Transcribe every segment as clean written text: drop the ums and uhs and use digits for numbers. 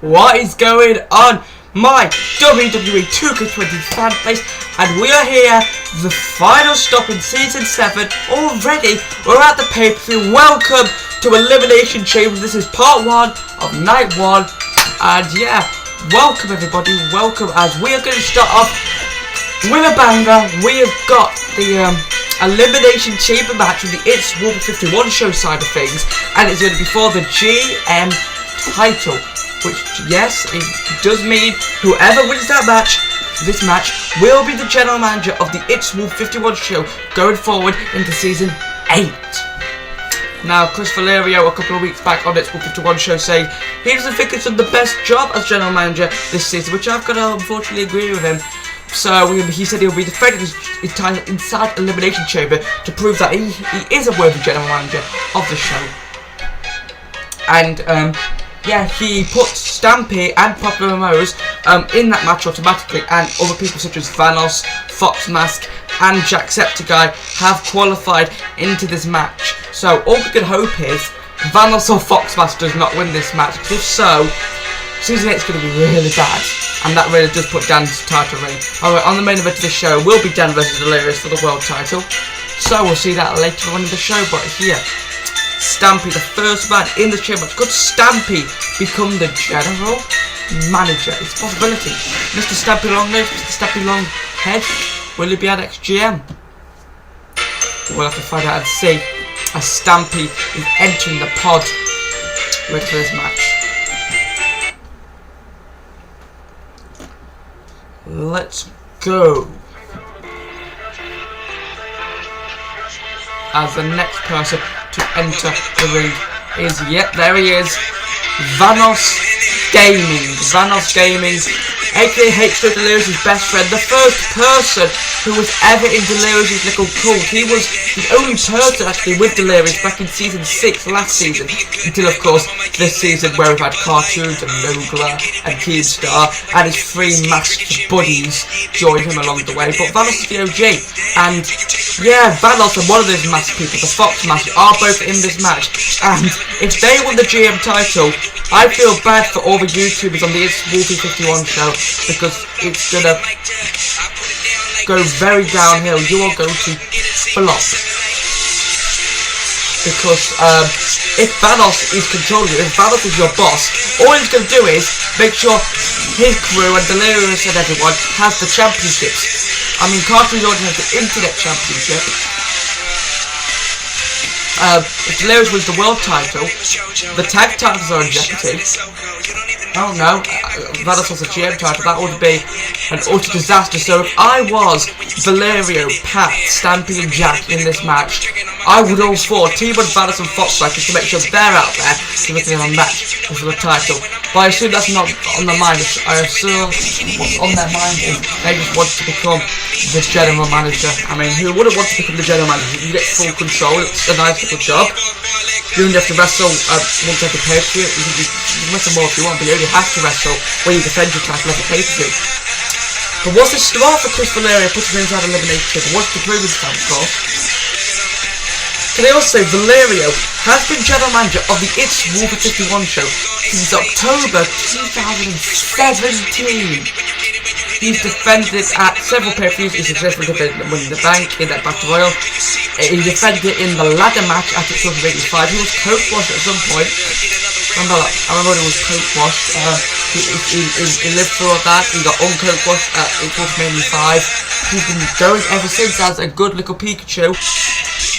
What is going on, my WWE 2K20 fan base? And we are here, the final stop in Season 7. Already, we're at the pay-per-view. Welcome to Elimination Chamber. This is part 1 of Night 1. And yeah, welcome everybody, welcome, as we are going to start off with a banger. We have got the Elimination Chamber match with the It's Wolf 51 show side of things. And it's going to be for the GM title. Which, yes, it does mean whoever wins that match, this match, will be the general manager of the It's Wolf 51 show going forward into Season 8. Now, Chris Valerio, a couple of weeks back on It's Wolf 51 show, saying he doesn't think he's done the best job as general manager this season, which I've got to unfortunately agree with him. So, he said he'll be defending his title inside Elimination Chamber to prove that he is a worthy general manager of the show. And, yeah, he put Stampy and Popular Mose in that match automatically, and other people such as Vanos, Foxmask, and Jacksepticeye have qualified into this match. So all we can hope is Vanos or Foxmask does not win this match, because if so, Season 8 is going to be really bad, and that really does put Dan's title reign. Alright, on the main event of the show will be Dan vs Delirious for the world title, so we'll see that later on in the show. But here, Stampy, the first man in the chamber. Could Stampy become the general manager? It's a possibility. Mr. Stampy Longnose, Mr. Stampy Longhead, will he be our next GM? We'll have to find out and see, as Stampy is entering the pod ready for this match. Let's go. As the next person to enter the ring is, yep, there he is, Vanos Gaming. Vanos Gaming, aka H2 Delirious' best friend, the first person who was ever in Delirious' little cult. He was the only person actually with Delirious back in Season 6 last season, until of course this season where we've had Cartoons and Nogla and Keemstar and his 3 masked buddies join him along the way. But Vanos is the OG, and yeah, Vanos and one of those masked people, the Fox Mask, are both in this match. And if they win the GM title, I feel bad for all the YouTubers on the It's Wolf 51 show, because it's gonna go very downhill. You are going to flop. Because if Vanos is controlling you, if Vanos is your boss, all he's going to do is make sure his crew and Delirious and everyone has the championships. I mean, Cartoons already has the Internet Championship. If Delirious wins the world title, the tag titles are in jeopardy. Oh no, Vanos has a GM title, that would be an utter disaster. So if I was Valerio, Pat, Stampy and Jack in this match, I would all for Team on Vanos and Foxlight just to make sure they're out there to make a match for the title. But I assume that's not on their mind. I assume what's on their mind is they just want to become the general manager. I mean, who wouldn't want to become the general manager? You get full control, it's a nice little job. You only have to wrestle once every pay-per-view. You can wrestle more if you want, but you only have to wrestle when you defend your title every pay-per-view. But what's the start for Chris Valerio putting him inside Elimination? What's to prove himself, of course? Can I also say, Valerio has been general manager of the It's Wolf 51 show since October 2017. He's defended at several pay-per-views. He successfully defended Winning the Bank in that Battle Royal. He defended in the ladder match at It's Wolf 85. He was coach-washed at some point. I remember when he was coach-washed. He lived through all that. He got uncoach-washed at It's Wolf 85. He's been going ever since as a good little Pikachu.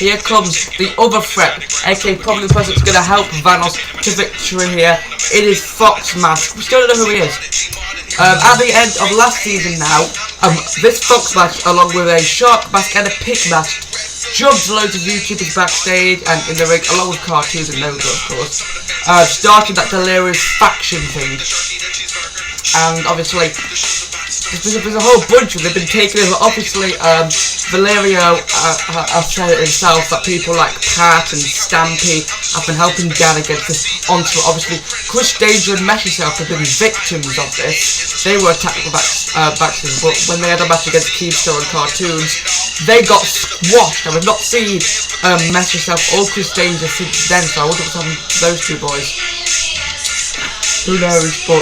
Here comes the other threat, aka probably the person that's going to help Vanos to victory here. It is Foxmask. We still don't know who he is. At the end of last season now, this Foxmask, along with a Shark Mask and a Pig Mask, jumped loads of YouTubers backstage and in the ring, along with Cartoons and Nogla, of course, started that Delirious faction thing. And obviously, there's a whole bunch of them been taken over. Obviously, Valerio has said it himself that people like Pat and Stampy have been helping Dan against this onslaught. Obviously, Chris Danger and Mesh himself have been victims of this. They were attacked backstage, but when they had a match against Keemstar and Cartoons, they got squashed. And we've not seen Mesh himself or Chris Danger since then, so I wonder what's happened to those two boys. Who knows, but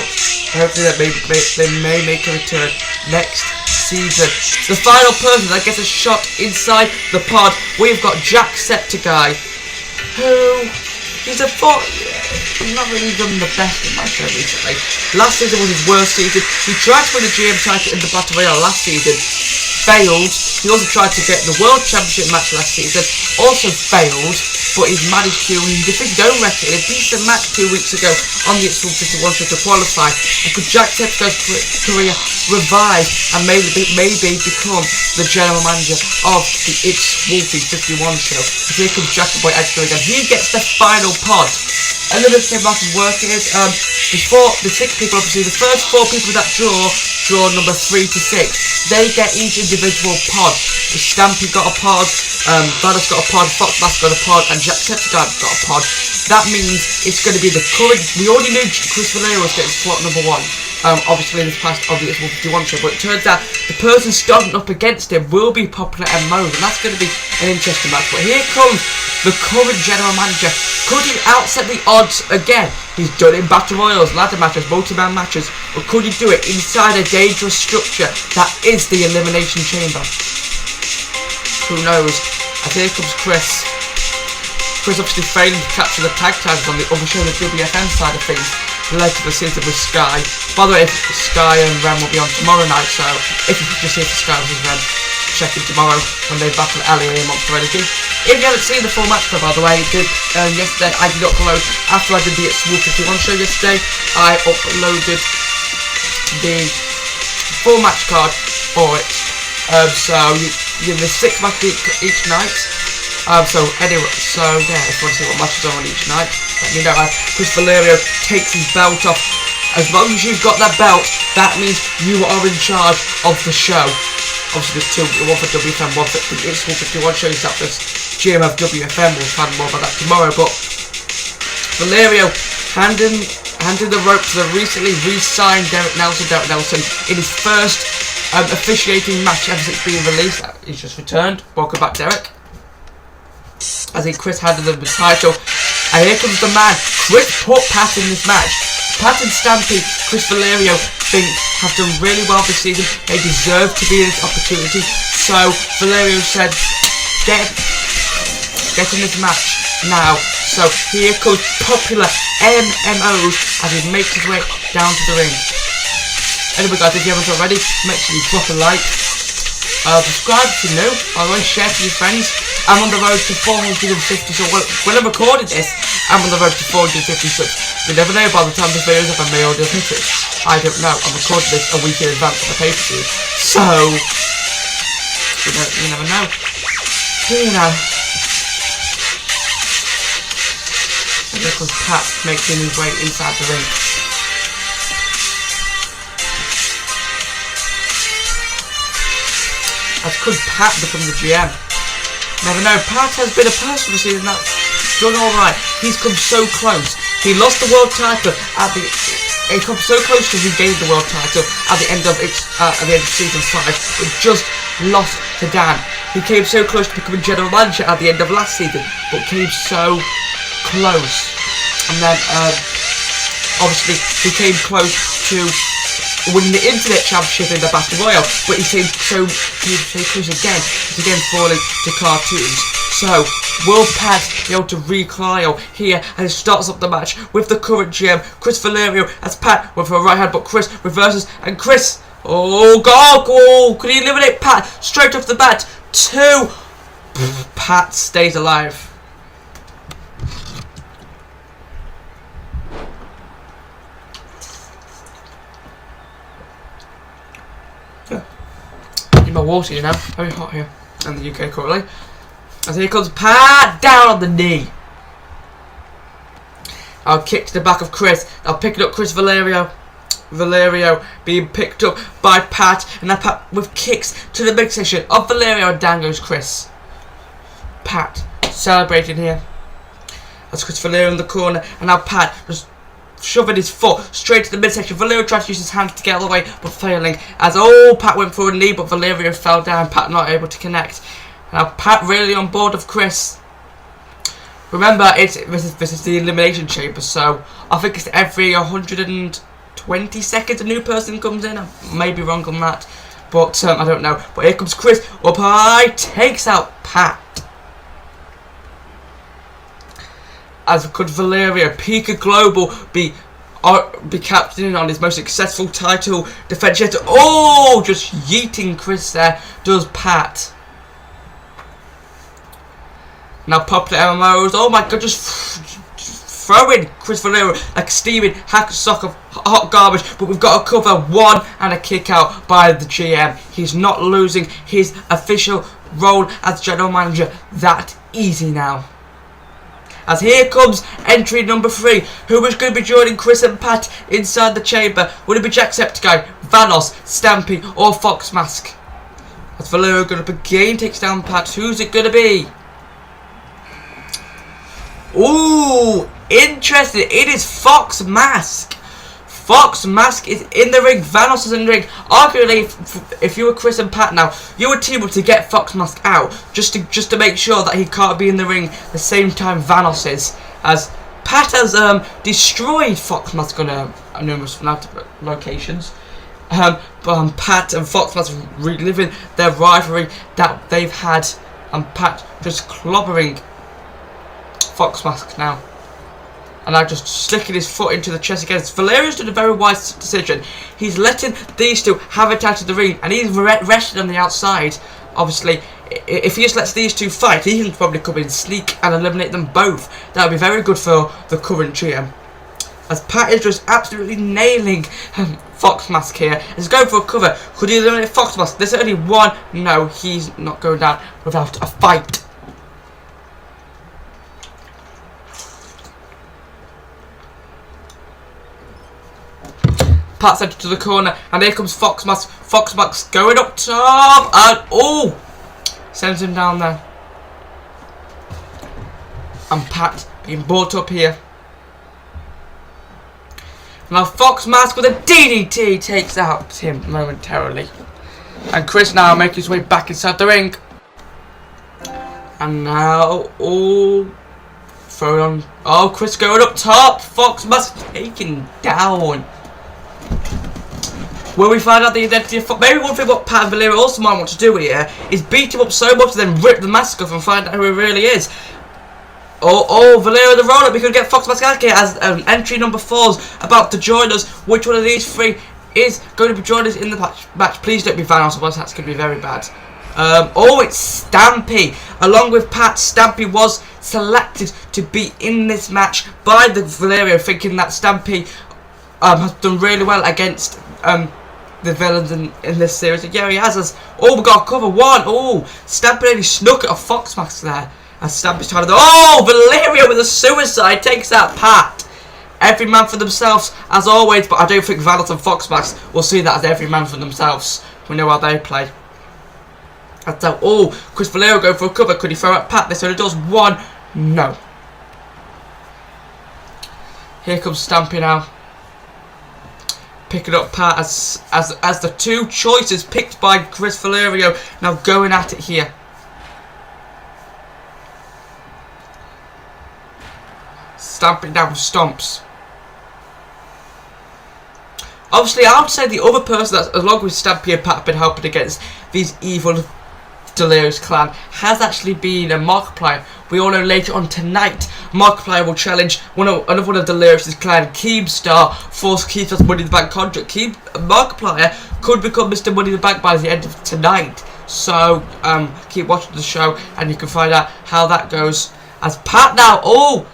hopefully they may make a return next season. The final person that gets a shot inside the pod, we've got Jacksepticeye, who he's not really done the best in my show recently. Last season was his worst season. He tried to win the GM title in the Battle Royale last season, failed. He also tried to get the World Championship match last season, also failed, but he's managed to defeat his own record in a decent match 2 weeks ago on the X151 show to qualify. And could Jacksepticeye's career revive and maybe become the general manager of the X151 show? And here comes Jacksepticeye Edgar again. He gets the final pod. Elimination matches work is the 6 people, obviously the first 4 people that draw number 3 to 6. They get each individual pod. Stampy got a pod, Vados got a pod, Foxbass got a pod, and Jacksepticeye got a pod. That means it's going to be the current. We already knew Chris Valero was getting slot number 1. Obviously in this past of the X151 show, but it turns out the person starting up against him will be Popular and Mose, and that's going to be an interesting match. But here comes the current general manager. Could he outset the odds again? He's done it in Battle Royals, ladder matches, multi-man matches, but could he do it inside a dangerous structure that is the Elimination Chamber? Who knows? And here comes Chris. Chris obviously failing to capture the tag titles on the other show, the WFM side of things, led to the season with Sky. By the way, Sky and Ren will be on tomorrow night, so if you just hear for Sky versus Ren, check in tomorrow when they battle Ali and Monster Energy. If you haven't seen the full match though, by the way, yesterday I did upload, after I did the X151 show yesterday, I uploaded the full match card for it. So you the 6 matches each night. So yeah, if you want to see what matches are on each night, let me know. Chris Valerio takes his belt off. As long as you've got that belt, that means you are in charge of the show. Obviously there's 2, one for WFM, one for the X151 shows that this GM of WFM. We'll find more about that tomorrow. But Valerio handing the rope to the recently re-signed Derek Nelson in his first officiating match ever since being released. He's just returned. Welcome back, Derek. As Chris handed them the title. And here comes the man. Chris put Pat in this match. Pat and Stampy, Chris Valerio have done really well this season. They deserve to be in this opportunity. So Valerio said, get in this match now. So here comes Popular MMOs as he makes his way down to the ring. Anyway guys, if you haven't already, make sure you drop a like. Subscribe if you're new. By the way, share to your friends. I'm on the road to 450, so when I'm recording this, I'm on the road to 450 subs. You never know, by the time this video is up, I may already hit it. I don't know. I'm recording this a week in advance of the pay-per-view. So, you never know. You know. And there comes Pat making his way inside the ring. As could Pat become the GM? Never know. Pat has been a person this season that's done alright. He's come so close. He lost the world title at the. He come so close to regaining the world title at the end of season 5, but just lost to Dan. He came so close to becoming general manager at the end of last season, but came so close. And then obviously he came close to winning the Internet Championship in the Battle Royale, but he came so close again. He's again falling to cartoons. So, will Pat be able to recoil here as he starts up the match with the current GM, Chris Valerio, as Pat with her right hand, but Chris reverses, and Chris, oh god, oh, could he eliminate Pat straight off the bat? 2, Pat stays alive. My water, you know, very hot here in the UK currently. As here comes Pat down on the knee. I'll kick to the back of Chris. I'll pick it up Chris Valerio. Valerio being picked up by Pat, and now Pat with kicks to the midsection of Valerio, and down goes Chris. Pat celebrating here. That's Chris Valerio in the corner, and now Pat just shoving his foot straight to the midsection. Valerio tries to use his hands to get out of the way, but failing. As Pat went for a knee, but Valerio fell down. Pat not able to connect. Now Pat really on board of Chris. Remember, this is the Elimination Chamber, so I think it's every 120 seconds a new person comes in. I may be wrong on that, but I don't know. But here comes Chris up high, takes out Pat. As could Valerio, Pika Global be captaining on his most successful title defense yet. Oh, just yeeting Chris there does Pat. Now popular MMOs, oh my god, just throwing Chris Valerio like a steaming sock of hot garbage, but we've got to cover one and a kick out by the GM. He's not losing his official role as general manager that easy now. As here comes entry number 3, who is going to be joining Chris and Pat inside the chamber. Will it be Jacksepticeye, Vanos, Stampy or Fox Mask? As Valerio going to begin, takes down Pat. Who's it going to be? Ooh, interesting. It is Fox Mask. Fox Mask is in the ring. Vanos is in the ring. Arguably, if you were Chris and Pat now, you would team up to get Fox Mask out, just to make sure that he can't be in the ring the same time Vanos is. As Pat has destroyed Fox Mask on numerous locations. But Pat and Fox Mask reliving their rivalry that they've had, and Pat just clobbering Fox Mask now. And now just slicking his foot into the chest again. Valerio's done a very wise decision. He's letting these two have it out of the ring, and he's rested on the outside. Obviously, if he just lets these two fight, he can probably come in, sneak and eliminate them both. That would be very good for the current GM. As Pat is just absolutely nailing Fox Mask here. He's going for a cover. Could he eliminate Fox Mask? There's only one. No, he's not going down without a fight. Pat sent it to the corner, and here comes Fox Mask. Fox Mask going up top, and oh, sends him down there. And Pat being brought up here. Now Fox Mask with a DDT takes out him momentarily. And Chris now making his way back inside the ring. And now, oh, throw on. Oh, Chris going up top. Fox Mask taken down. Will we find out the identity of Fox? Maybe one thing what Pat and Valerio also might want to do here is beat him up so much and then rip the mask off and find out who he really is. Oh, Valerio the roll-up. We could get Fox Mask out here as entry number 4's about to join us. Which one of these 3 is going to be joining us in the match? Please don't be Vanos, otherwise that's going to be very bad. Oh, it's Stampy. Along with Pat, Stampy was selected to be in this match by the Valerio, thinking that Stampy has done really well against the villains in this series. And yeah, he has. Oh, we got cover 1. Oh, Stampy really snuck at a Fox Mask there. As Stampy's trying to... Oh, Valerio with a suicide takes out Pat. Every man for themselves, as always. But I don't think Vanos and Fox Mask will see that as every man for themselves. We know how they play. That's how... Oh, Chris Valerio going for a cover. Could he throw at Pat? This only does 1. No. Here comes Stampy now. Picking up Pat as the 2 choices picked by Chris Valerio now going at it here. Stamping down with stomps. Obviously, I would say the other person that's along with Stampy and Pat have been helping against these evil Delirious clan has actually been a Markiplier. We all know later on tonight, Markiplier will challenge another one of Delirious' clan, Keemstar, force Keemstar's Money in the Bank contract. Markiplier could become Mr. Money in the Bank by the end of tonight. So, keep watching the show and you can find out how that goes. As Pat now, oh!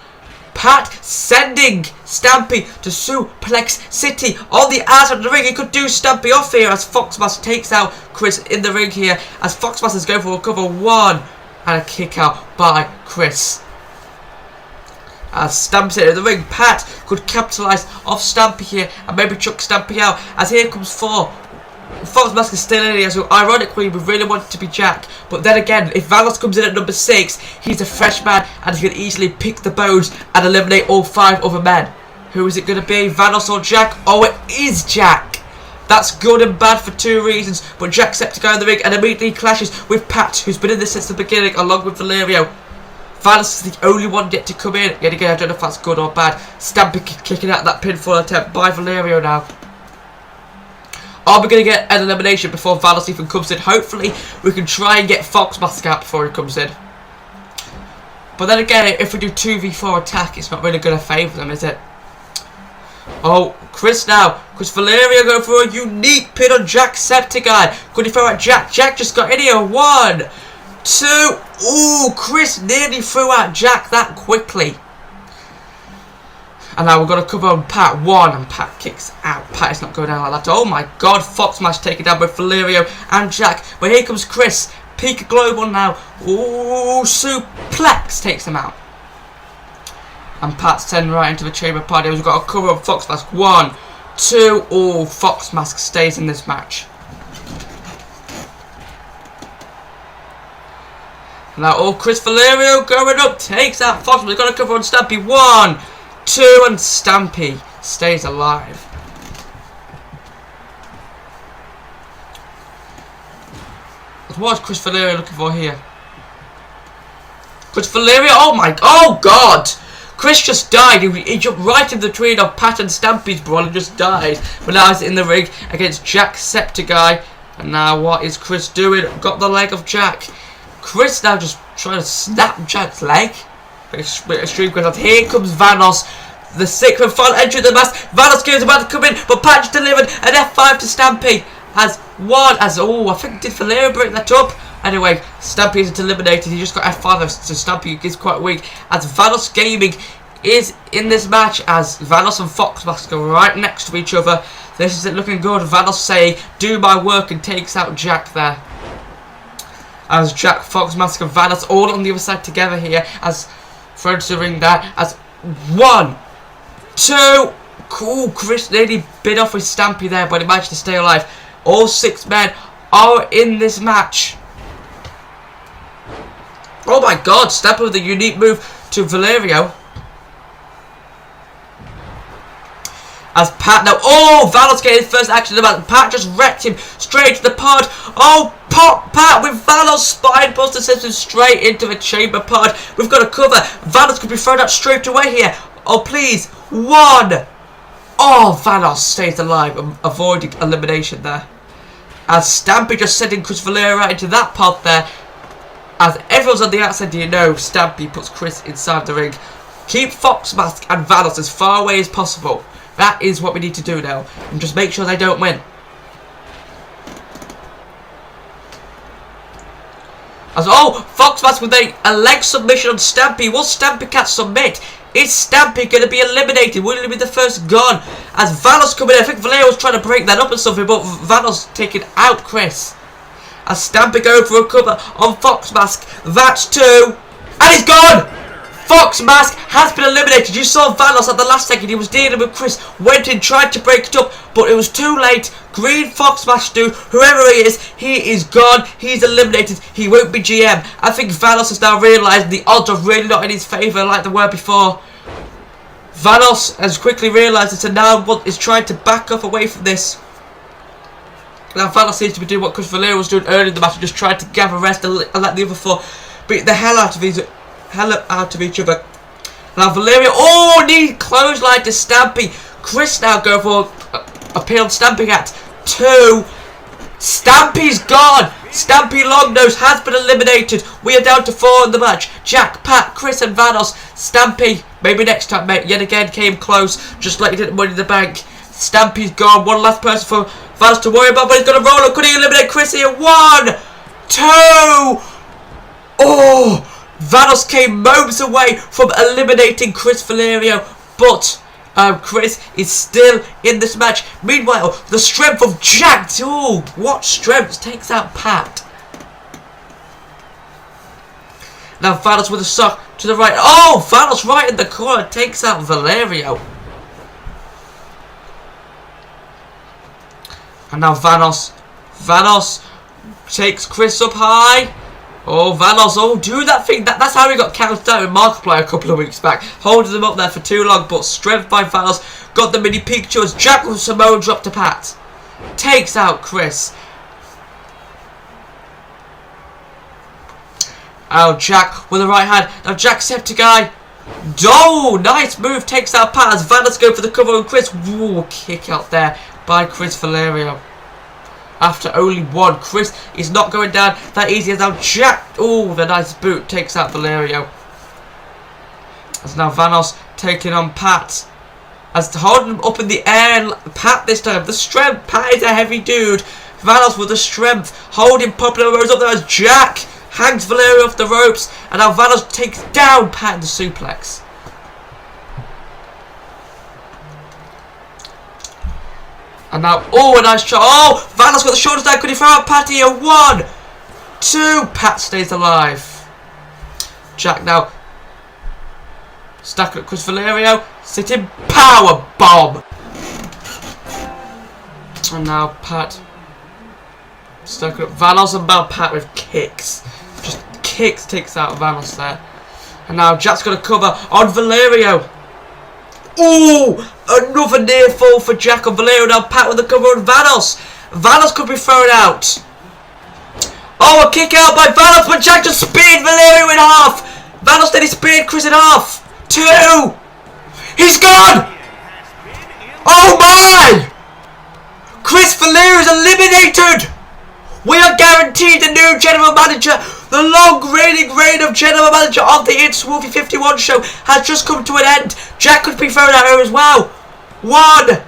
Pat sending Stampy to Suplex City on the outside of the ring. He could do Stampy off here as Fox Mask takes out Chris in the ring here. As Fox Mask is going for a cover 1 and a kick out by Chris. As Stampy's in the ring, Pat could capitalise off Stampy here and maybe chuck Stampy out. As here comes 4. Fox Mask is still in here, so ironically we really want it to be Jack. But then again, if Vanos comes in at number 6, he's a fresh man and he can easily pick the bones and eliminate all 5 other men. Who is it going to be, Vanos or Jack? Oh, it is Jack. That's good and bad for 2 reasons. But Jacksepticeye in the ring and immediately clashes with Pat, who's been in this since the beginning, along with Valerio. Valos is the only one yet to come in. Yet again, I don't know if that's good or bad. Stampy kicking out that pinfall attempt by Valerio now. Are we going to get an elimination before Valos even comes in? Hopefully, we can try and get Fox Mask out before he comes in. But then again, if we do 2v4 attack, it's not really going to favour them, is it? Oh, Chris now. Chris Valerio going for a unique pin on Jacksepticeye. Could he throw at Jack? Jack just got in here. 1, 2. Ooh, Chris nearly threw out Jack that quickly. And now we're going to cover on Pat. 1, and Pat kicks out. Pat is not going down like that. Oh my god, Fox Smash taken down by Valerio and Jack. But here comes Chris. Peak Global now. Ooh, suplex takes him out. And Pat's sending right into the chamber party. We've got a cover of Fox Mask. 1, 2. Oh, Fox Mask stays in this match. Now, Chris Valerio going up. Takes out Fox Mask. We've got a cover on Stampy. 1, 2, and Stampy stays alive. What is Chris Valerio looking for here? Chris Valerio, oh god! Chris just died. He jumped right in between of Pat and Stampy's brawl and just died. But now he's in the ring against Jacksepticeye. And now what is Chris doing? Got the leg of Jack. Chris now just trying to snap Jack's leg. Extreme Chris. Here comes Vanos. The 6th and final entry of the match. Vanos is about to come in, but Pat just delivered an F5 to Stampy. I think did Valerio break that up? Anyway, Stampy isn't eliminated. He just got F5, so Stampy is quite weak. As Vanos Gaming is in this match, as Vanos and Fox Mask are right next to each other. This is it looking good. Vanos saying, "Do my work," and takes out Jack there. As Jack, Fox Mask, and Vanos all on the other side together here. As thrown to the ring there. As 1, 2. Cool. Chris nearly bit off with Stampy there, but he managed to stay alive. All 6 men are in this match. Oh my god, Stampy with a unique move to Valerio. As Pat now, Valos getting his first action of the match. Pat just wrecked him straight to the pod. Oh, pop Pat with Valos spine buster sends him straight into the chamber pod. We've got a cover. Valos could be thrown out straight away here. Oh please, 1. Oh, Valos stays alive, avoiding elimination there. As Stampy just sending Chris Valerio right into that pod there. As everyone's on the outside, Stampy puts Chris inside the ring. Keep Fox Mask and Valos as far away as possible. That is what we need to do now. And just make sure they don't win. As Fox Mask with a leg submission on Stampy. Will Stampy can't submit? Is Stampy going to be eliminated? Will he be the first gone? As Valos coming in, I think Valerio was trying to break that up or something, but Valos taking out Chris. As Stampy going for a cover on Fox Mask. That's 2. And he's gone! Fox Mask has been eliminated. You saw Valos at the last second. He was dealing with Chris. Went in, tried to break it up, but it was too late. Green Fox Mask dude, whoever he is gone. He's eliminated. He won't be GM. I think Valos has now realised the odds are really not in his favour like they were before. Valos has quickly realised it and now is trying to back up away from this. Now Valos seems to be doing what Chris Valerio was doing earlier in the match, just trying to gather rest and let the other 4 beat the hell out of each other. Now Valerio, knee clothesline to Stampy. Chris now go for a pin on Stampy at 2. Stampy's gone. Stampy Longnose has been eliminated. We are down to 4 in the match. Jack, Pat, Chris and Vanos. Stampy, maybe next time, mate. Yet again came close, just like he did Money in the Bank. Stampy's gone. One last person for Vanos to worry about, but he's going to roll up. Could he eliminate Chris here? 1, 2. Vanos came moments away from eliminating Chris Valerio, but Chris is still in this match. Meanwhile, the strength of Jack. What strength takes out Pat. Now Vanos with a sock to the right. Vanos right in the corner takes out Valerio. And now Vanos takes Chris up high. Vanos, do that thing. That's how he got counted out in Markiplier a couple of weeks back. Holding them up there for too long, but strength by Vanos. Got the mini Pikachu as Jack with Samoan drop to Pat. Takes out Chris. Oh, Jack with the right hand. Now Jacksepticeye. Oh, nice move. Takes out Pat as Vanos go for the cover on Chris. Whoa, kick out there by Chris Valerio. After only one, Chris is not going down that easy as now Jack. Oh, the nice boot takes out Valerio. As now Vanos taking on Pat. As holding him up in the air, Pat this time. The strength. Pat is a heavy dude. Vanos with the strength. Holding Popular Rose up there as Jack hangs Valerio off the ropes. And now Vanos takes down Pat in the suplex. And now, oh, a nice shot. Oh, Vanos got the shoulders down. Could he throw out Pat here? 1, 2. Pat stays alive. Jack now stacking up Chris Valerio. Sitting power bomb. And now Pat stacking up Vanos and now Pat with kicks. Just kicks takes out Vanos there. And now Jack's going to cover on Valerio. Ooh, another near fall for Jack on Valerio. Now Pat with the cover on Vanos. Vanos could be thrown out. Oh, a kick out by Vanos, but Jack just speared Valerio in half. Vanos then he speared Chris in half. 2. He's gone. Oh my! Chris Valerio is eliminated. We are guaranteed a new general manager. The long reign of general manager of the SHAREfactory show has just come to an end. Jack could be thrown out here as well. 1,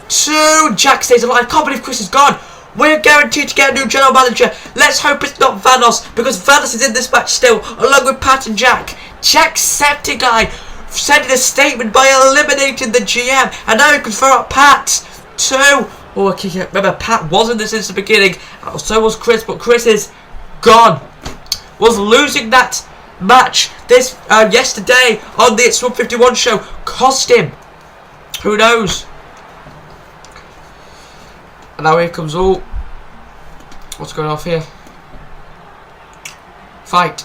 2. Jack stays alive. Can't believe Chris is gone. We're guaranteed to get a new general manager. Let's hope it's not Vanos, because Vanos is in this match still, along with Pat and Jack. Jacksepticeye sending a statement by eliminating the GM, and now he can throw out Pat. 2. Oh, okay, remember Pat wasn't this since the beginning. So was Chris, but Chris is gone. Was losing that match this yesterday on the SHAREfactory show cost him. Who knows? And now here comes all. What's going off here? Fight.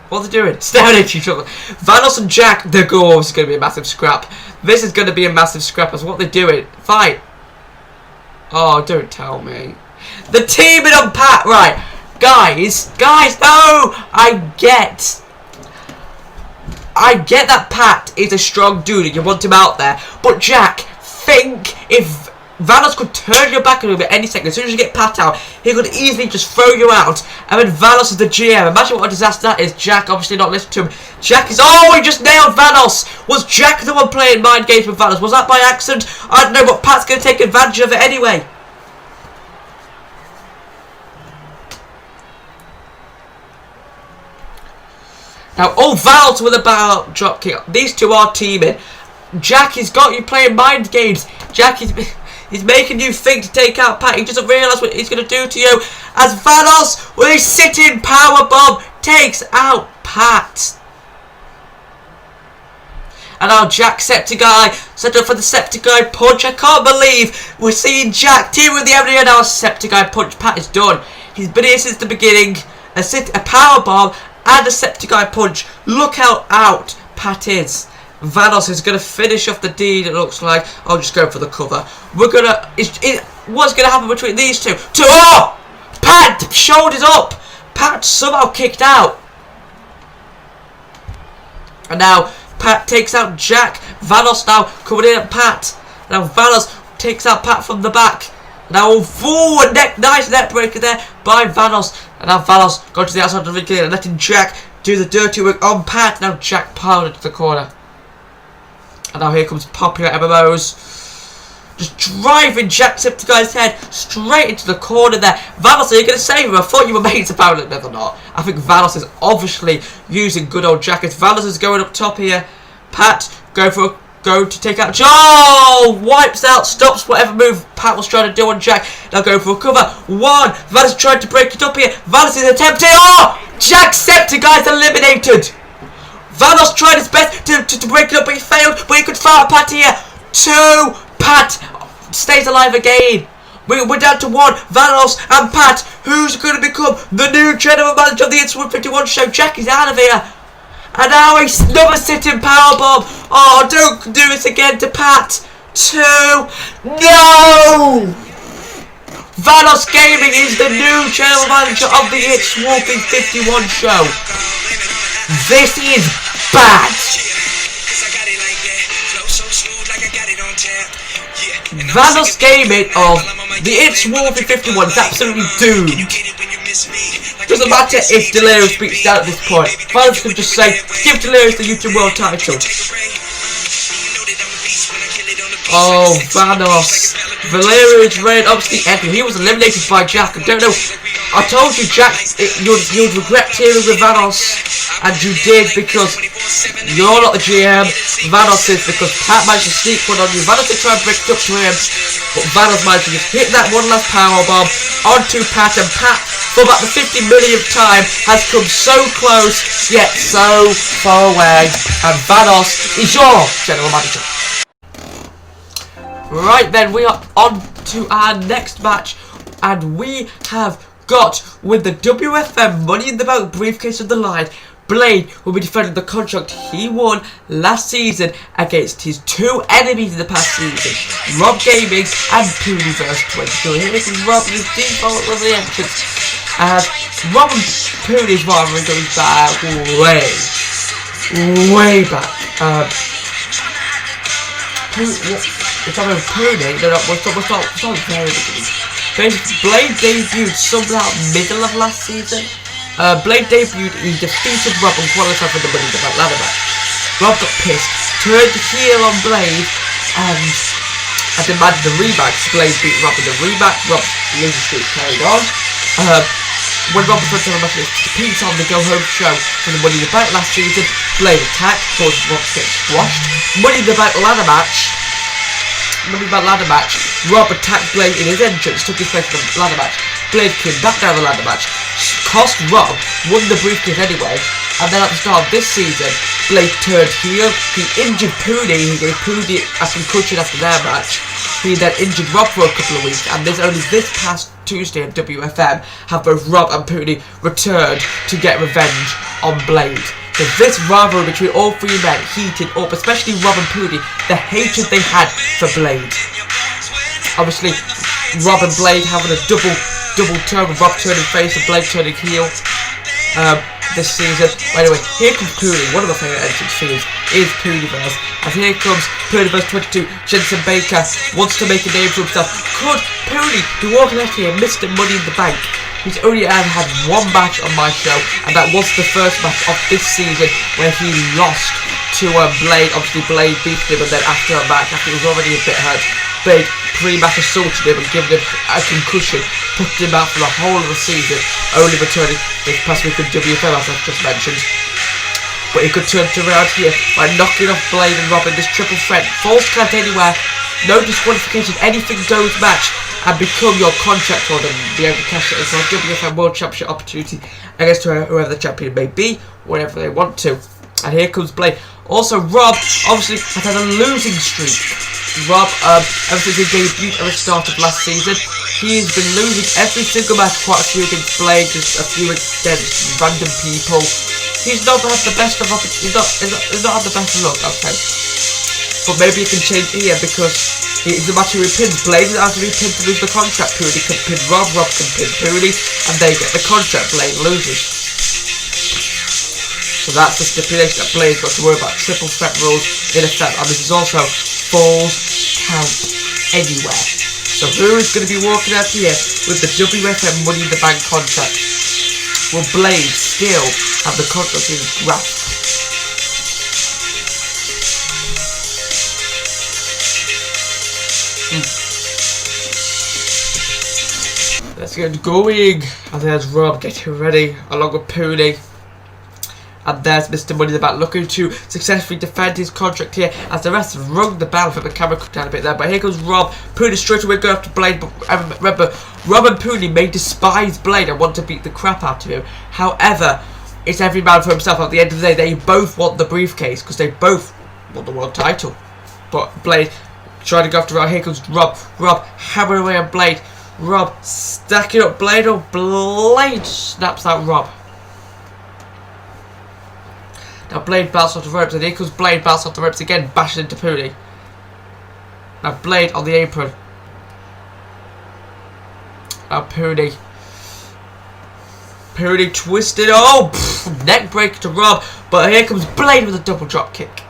What are they doing? Staring at each other. Vanos and Jack, they're going to be a massive scrap. This is going to be a massive scrap as what they're doing. Fight. Oh, don't tell me. The teaming on Pat. Right. Guys, no. I get that Pat is a strong dude and you want him out there. But Jack, think if Vanos could turn your back on him at any second. As soon as you get Pat out, he could easily just throw you out. And then Vanos is the GM. Imagine what a disaster that is. Jack obviously not listening to him. Jack is... Oh, he just nailed Vanos. Was Jack the one playing mind games with Vanos? Was that by accident? I don't know, but Pat's going to take advantage of it anyway. Now, Vanos with a barrel drop kick. These two are teaming. Jack has got you playing mind games. Jack is... He's making you think to take out Pat. He doesn't realise what he's going to do to you. As Vanos, with his sitting powerbomb, takes out Pat. And now Jacksepticeye set up for the Septiceye punch. I can't believe we're seeing Jack team with the Ebony and now a Septiceye punch. Pat is done. He's been here since the beginning. A powerbomb and a Septiceye punch. Look how out Pat is. Vanos is going to finish off the deed, it looks like. I'll just go for the cover. We're going to... What's going to happen between these two? Oh! Pat! Shoulders up! Pat somehow kicked out. And now Pat takes out Jack. Vanos now coming in at Pat. Now Vanos takes out Pat from the back. Now forward nice neck breaker there by Vanos. And now Vanos going to the outside of the ring and letting Jack do the dirty work on Pat. Now Jack pounded to the corner. And now here comes Popular MMOs. Just driving Jacksepticeye's head straight into the corner there. Vanos, are you going to save him? I thought you were mates about it. Never not. I think Vanos is obviously using good old Jack. Vanos is going up top here. Pat go to take out. Oh! Wipes out, stops whatever move Pat was trying to do on Jack. Now going for a cover. 1. Vanos tried to break it up here. Vanos is attempting. Oh! Jacksepticeye's eliminated. Vanos tried his best to break it up, but he failed. But he could throw out Pat here. 2. Pat stays alive again. We're down to 1. Vanos and Pat. Who's going to become the new general manager of the SHAREfactory show? Jack is out of here. And now another sitting powerbomb. Oh, don't do this again to Pat. 2. No! Vanos Gaming is the new general manager of the SHAREfactory show. This is bad. Vanos Gaming of the SHAREfactory is absolutely doomed. Doesn't matter if Delirious beats down at this point. Vanos can just say, give Delirious the YouTube World title. Oh, Vanos. Valerian's reign obviously ended. He was eliminated by Jack. I don't know. I told you, Jack, you'd regret teaming with Vanos. And you did, because you're not the GM. Vanos is, because Pat managed to sneak one on you. Vanos did try and break it up to him, but Vanos managed to just hit that one last powerbomb onto Pat. And Pat, for about the 50 millionth time, has come so close, yet so far away. And Vanos is your general manager. Right then, we are on to our next match, and we have got, with the WFM Money in the Bank briefcase on the line, Blade will be defending the contract he won last season against his two enemies in the past season, Rob Gaming and Pooneyverse 22. Here is Rob in his default of the entrance, as Rob and Pooney's rivalry goes back way back. We're talking about Pooney, we're talking very beginning. Basically, Blade debuted somehow middle of last season. Blade debuted, he defeated Rob and qualified for the Money in the Bank ladder match. Rob got pissed, turned heel on Blade, and demanded a rematch. Blade beat Rob in the rematch. Rob's losing streak carried on. When Rob was trying to have a match against Pete on the Go Home show for the Money in the Bank last season, Blade attacked, caused Rob to get squashed. Money in the Bank ladder match. Rob attacked Blade in his entrance, took his place in the ladder match. Blade came back down the ladder match, cost Rob, won the briefcase anyway, and then at the start of this season, Blade turned heel, he injured Pooney, he gave Pooney a concussion after their match. He then injured Rob for a couple of weeks, and there's only this past Tuesday at WFM have both Rob and Pooney returned to get revenge on Blade. So this rivalry between all three men heated up, especially Rob and Pooney, the hatred they had for Blade. Obviously, Rob and Blade having a double turn, with Rob turning face and Blade turning heel this season. Anyway, here comes Pooney. One of my favourite entrance themes is Pooneyverse. And here comes Pooneyverse 22. Jensen Baker wants to make a name for himself. Could Pooney be walking out here Mr. Money in the Bank? He's only ever had one match on my show, and that was the first match of this season where he lost to Blade. Obviously, Blade beat him, and then after a match, after he was already a bit hurt, Blade pre-match assaulted him and given him a concussion, put him out for the whole of the season, only returning this past week in WFM, as I've just mentioned. But he could turn it around here by knocking off Blade and Rob in this triple threat, false count anywhere, no disqualification, anything goes match, and become your contract holder and be able to cash it into a WFM World Championship opportunity against whoever the champion may be, whenever they want to. And here comes Blade. Also, Rob obviously has had a losing streak. Rob, ever since he debuted at the start of last season, he has been losing every single match, quite a few against Blade, just a few against random people. He's not had the best of he's not had the best of luck, okay. But maybe he can change here, because he's the match who he pins. Blade is after he pins to lose the contract. Pooney can pin Rob, Rob can pin Pooney, and they get the contract. Blade loses. So that's the stipulation that Blade's got to worry about. Triple threat rules in effect, and this is also falls count anywhere. So who is going to be walking out here with the WFM Money in the Bank contract? Will Blade still have the contract in his grasp? Let's get going. And there's Rob getting ready along with Pooney. And there's Mr. Money in the Bank looking to successfully defend his contract here, as the rest have rung the bell. For the camera cut down a bit there, but here goes Rob. Pooney straight away going after Blade, but remember, Rob and Pooney may despise Blade and want to beat the crap out of him. However, it's every man for himself. At the end of the day, they both want the briefcase, because they both want the world title. But Blade trying to go after Rob. Here comes Rob. Rob hammering away on Blade. Rob stacking up Blade. Oh, Blade snaps out Rob. Now Blade bounces off the ropes, and here comes Blade bounces off the ropes again, bashing into Pooney. Now Blade on the apron. Now Poonie. Poonie twisted. Oh, neck breaker to Rob. But here comes Blade with a double drop kick.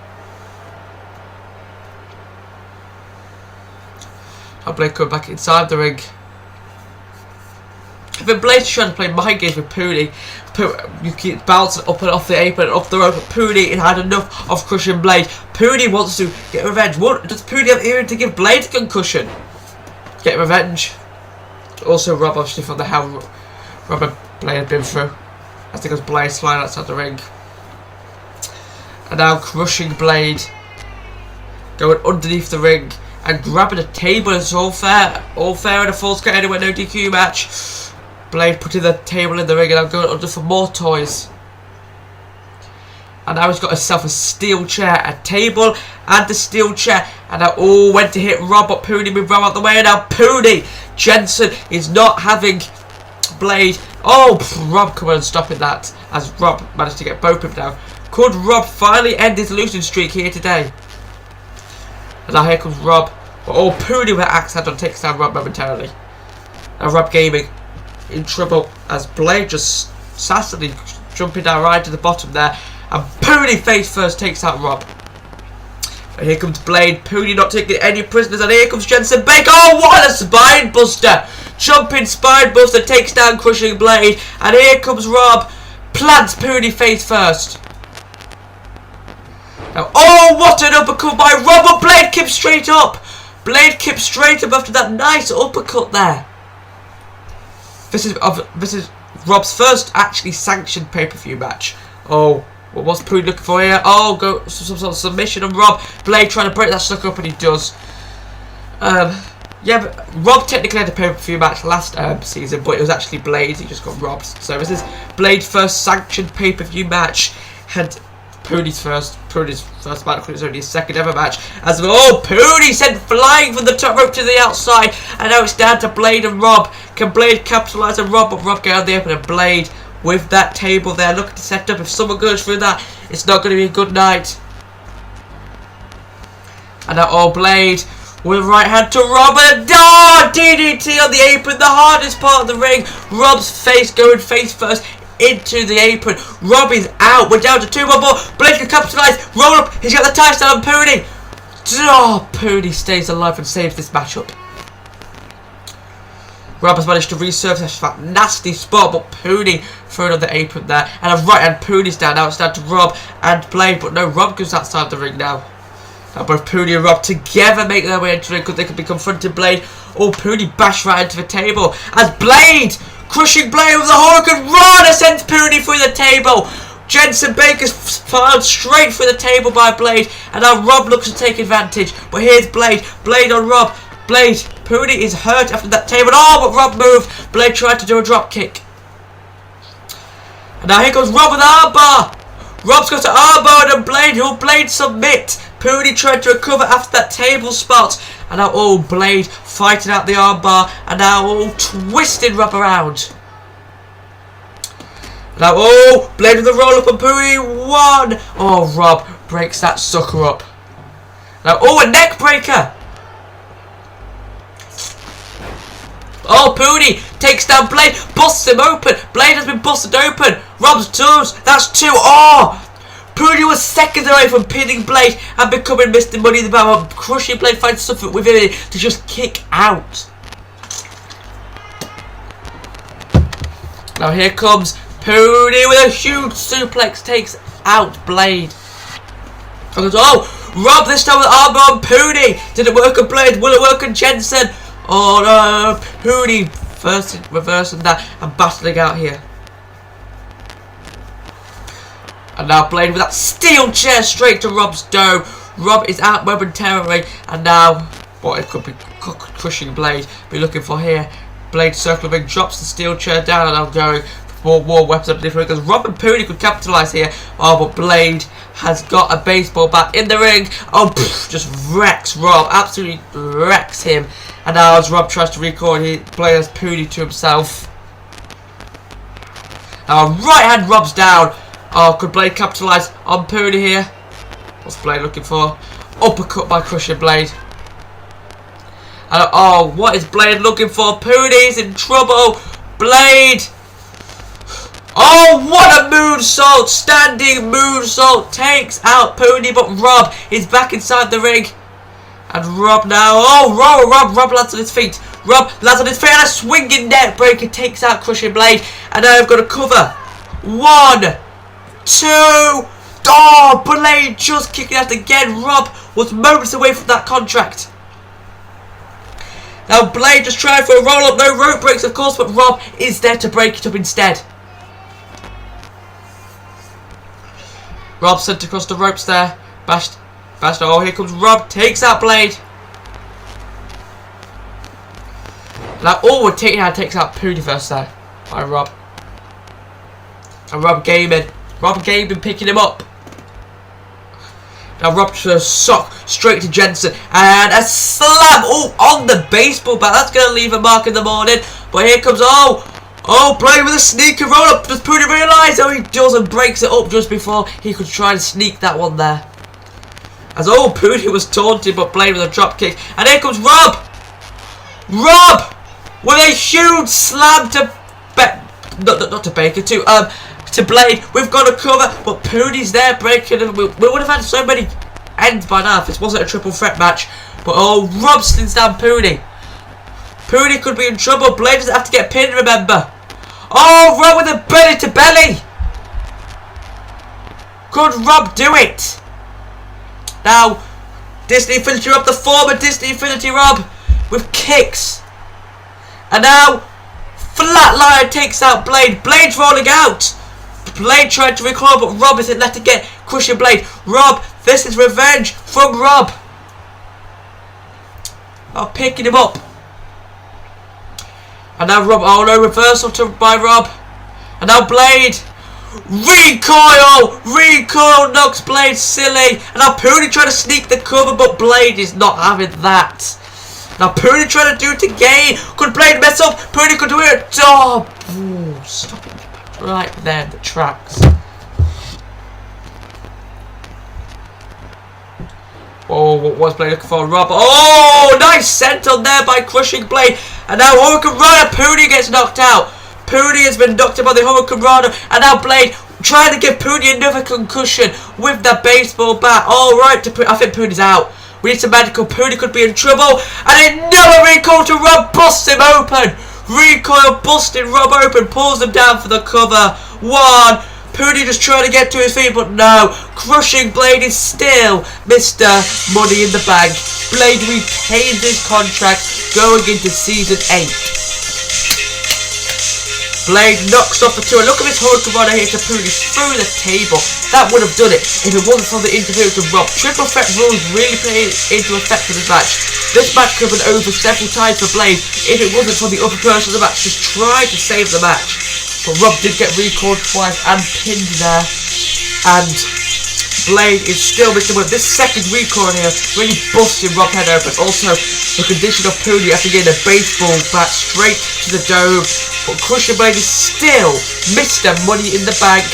Now Blade coming back inside the ring. But Blade's trying to play mind games with Poonie. You keep bouncing up and off the apron and up the rope. But Poonie had enough of crushing Blade. Poonie wants to get revenge. What does Poonie have even to give Blade a concussion? Get revenge. Also, Rob obviously from the hell Rob and Blade had been through. I think it was Blade sliding outside the ring. And now crushing Blade. Going underneath the ring and grabbing a table. It's all fair. All fair in a full scale anyway, no DQ match. Blade putting the table in the ring and I'm going under for more toys. And now he's got himself a steel chair, a table and a steel chair. And now all went to hit Rob, but Poonie moved Rob out the way. And now Poonie Jensen is not having Blade. Oh, Rob come on and stopping that as Rob managed to get both of them down. Could Rob finally end his losing streak here today? And now here comes Rob. But Poonie with axe head on takes down Rob momentarily. Now Rob Gaming in trouble as Blade just sassily jumping down right to the bottom there. And Poonie face first takes out Rob. And here comes Blade. Poonie not taking any prisoners. And here comes Jensen Baker. Oh, what a spine buster. Jumping spine buster takes down crushing Blade. And here comes Rob. Plants Poonie face first. Now, oh, what an uppercut by Rob. But Blade keeps straight up. Blade keeps straight up after that nice uppercut there. This is Rob's first actually sanctioned pay-per-view match. Oh, what's Poonie looking for here? Oh, go some sort of submission on Rob. Blade trying to break that sucker up and he does. Yeah, but Rob technically had a pay-per-view match last season, but it was actually Blade. He just got robbed. So this is Blade's first sanctioned pay-per-view match. Had Poonie's first match, it's only his second ever match. As well, Poonie sent flying from the top rope to the outside, and now it's down to Blade and Rob. Can Blade capitalise on Rob? But Rob get out the open, and Blade with that table there, looking to set up. If someone goes through that, it's not going to be a good night. And now Blade with a right hand to Rob, and DDT on the apron, the hardest part of the ring. Rob's face going face first into the apron. Rob is out. We're down to 2 more. Blade can capitalise. Roll up. He's got the tie down on Poonie. Poonie stays alive and saves this matchup. Rob has managed to resurface that nasty spot, but Poonie throwing on the apron there. And a right hand Poonie's down. Now it's down to Rob and Blade, but no, Rob goes outside the ring now. Now both Poonie and Rob together make their way into the ring because they could be confronting Blade. Poonie bashed right into the table as Blade crushing Blade with a Hurricane Rana sends Poonie through the table. Jensen Baker's filed straight through the table by Blade, and now Rob looks to take advantage. But here's Blade. Blade on Rob. Blade. Poonie is hurt after that table. But Rob moved. Blade tried to do a drop kick. And now here comes Rob with an armbar. Rob's got an armbar and Blade. Will Blade submit? Poonie tried to recover after that table spot. And now Blade fighting out the armbar. And now twisting Rob around. And now Blade with a roll up and Poonie won. Rob breaks that sucker up. Now a neck breaker. Poonie takes down Blade, busts him open. Blade has been busted open. Rob's toes. That's 2. Poonie was seconds away from pinning Blade and becoming Mr. Money in the Bank. Crushing Blade finds something within it to just kick out. Now here comes Poonie with a huge suplex, takes out Blade. Rob this time with armor on Poonie. Did it work on Blade? Will it work on Jensen? No, Poonie first reversing that and battling out here. And now Blade with that steel chair straight to Rob's dome. Rob is out momentarily, and now what it could be crushing Blade. Be looking for here. Blade circling, drops the steel chair down, and I'm going for more weapons up different because Rob and Poonie could capitalise here. But Blade has got a baseball bat in the ring. Just wrecks Rob, absolutely wrecks him. And now as Rob tries to record, he plays Poonie to himself. Now right hand Rob's down. Could Blade capitalise on Poonie here? What's Blade looking for? Uppercut by crushing Blade. And oh, what is Blade looking for? Poonie's in trouble. Blade. Oh, what a moonsault. Standing moonsault takes out Poonie, but Rob is back inside the ring. And Rob now. Oh, Rob lands on his feet. Rob lands on his feet and a swinging neck breaker takes out Crushing Blade. And now I've got to cover. 1, 2. Oh, Blade just kicking out again. Rob was moments away from that contract. Now Blade just trying for a roll up. No rope breaks, of course, but Rob is there to break it up instead. Rob sent across the ropes there. Bashed. Oh, here comes Rob. Takes out Blade. Now, oh, takes out Poonie first there. By Rob. And Rob gaming. Picking him up. Now Rob just sock straight to Jensen. And a slam. Oh, on the baseball bat. That's going to leave a mark in the morning. But here comes, Blade with a sneaky roll up. Does Poonie realise? Oh, he does and breaks it up just before he could try and sneak that one there. As Poonie was taunted, but Blade with a drop kick. And here comes Rob. Rob with a huge slam to not to Baker, to Blade. We've got to cover, but Poonie's there breaking it. We would have had so many ends by now if this wasn't a triple threat match. But Rob slings down Poonie. Poonie could be in trouble. Blade doesn't have to get pinned, remember. Oh, Rob with a belly to belly. Could Rob do it? Now, Disney Infinity Rob, the former Disney Infinity Rob, with kicks. And now, Flatline takes out Blade. Blade's rolling out. Blade tried to recoil, but Rob isn't let it get Crushing Blade. Rob, this is revenge from Rob. Oh, picking him up. And now Rob, reversal by Rob. And now Blade. Recoil knocks Blade silly. And now Poonie trying to sneak the cover, but Blade is not having that. Now Poonie trying to do it again. Could Blade mess up? Poonie could do it. Oh, stop it right there in the tracks. Oh, what's Blade looking for? Rob. Oh, nice senton there by Crushing Blade. And now Hurricane Rana. Poonie gets knocked out. Poonie has been knocked out by the Hurricane Rana. And now Blade trying to give Poonie another concussion with the baseball bat. All right, I think Poonie's out. We need some medical. Poonie could be in trouble. And another recoil to Rob. Busts him open. Recoil busting Rob open. Pulls him down for the cover. 1. Poonie just trying to get to his feet, but no. Crushing Blade is still Mr. Money in the Bank. Blade retains his contract going into Season 8. Blade knocks off the 2. And look at this Hurricane Rana here to Poonie through the table. That would have done it if it wasn't for the interference of Rob. Triple threat rules really play into effect for this match. This match could have been over several times for Blade if it wasn't for the other person in the match just trying to save the match. But Rob did get recalled twice and pinned there. And Blade is still missing with this second recall here, really busting Rob head open. Also, the condition of Poonie after getting a baseball bat straight to the dome. But Crushing Blade is still Mr. Money in the Bank.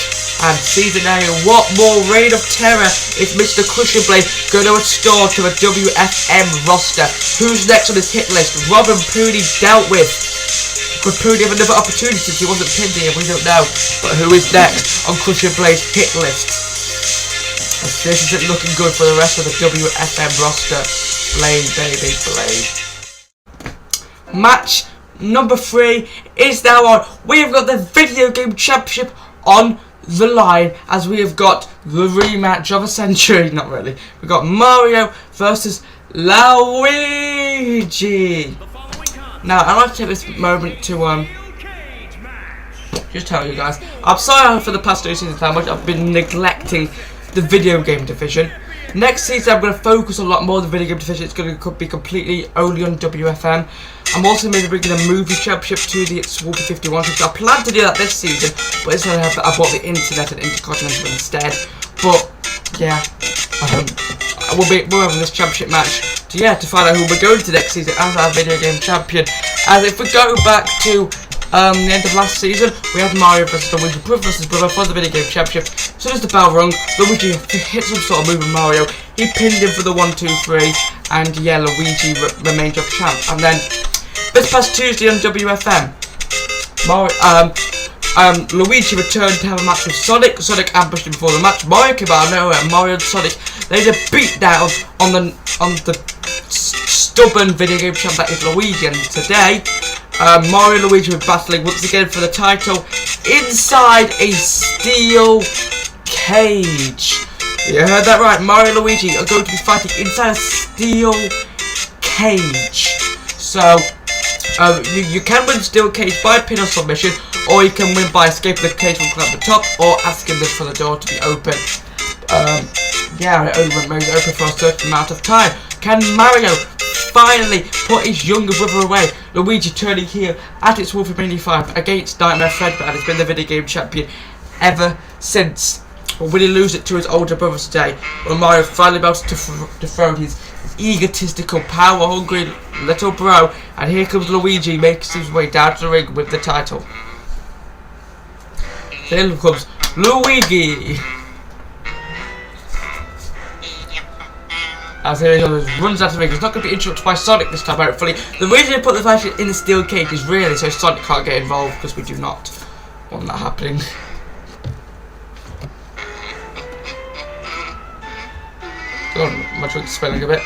And Season 8, what more reign of terror is Mr. Crushing Blade going to restore to a WFM roster? Who's next on his hit list? Rob and Poonie dealt with. Could Poonie have another opportunity since he wasn't pinned here? We don't know. But who is next on Crushing Blade's hit list? This isn't looking good for the rest of the WFM roster. Blade, baby, Blade. Match number 3 is now on. We have got the Video Game Championship on the line as we have got the rematch of a century. Not really. We've got Mario versus Luigi. Now, I'd like to take this moment to just tell you guys, I'm sorry for the past 2 seasons how much I've been neglecting the video game division. Next season I'm going to focus a lot more on the video game division. It's going to be completely only on WFM. I'm also maybe bringing a movie championship to the Swoopy 51 because I plan to do that this season, but instead I bought the internet and Intercontinental instead. But yeah, we'll having this championship match to find out who we're going to next season as our video game champion. And if we go back to the end of last season, we had Mario vs Luigi, brother versus brother for the video game championship. So as the bell rung, Luigi hit some sort of move with Mario, He pinned him for the 1-2-3, and yeah, Luigi remained your champ. And then this past Tuesday on WFM, Luigi returned to have a match with Sonic. Sonic ambushed him before the match. Mario came out of nowhere, and Mario and Sonic laid a beat down on the stubborn video game champ that is Luigi. And today, Mario and Luigi were battling once again for the title inside a steel cage. You heard that right, Mario and Luigi are going to be fighting inside a steel cage. So, you can win steel cage by pin or submission, or you can win by escaping the cage from at the top, or asking this for the door to be open. Yeah, it only remains open for a certain amount of time. Can Mario finally put his younger brother away? Luigi turning heel at its WrestleMania 5 against Nightmare Fred, and has been the video game champion ever since. But will he lose it to his older brother today? Will Mario finally be able to dethrone his egotistical, power-hungry little bro? And here comes Luigi, makes his way down to the ring with the title. Here comes Luigi. As he runs out of the ring, he's not going to be interrupted by Sonic this time, hopefully. The reason they put the fight in the steel cage is really so Sonic can't get involved, because we do not want that happening. Oh, my drink's spilling a bit.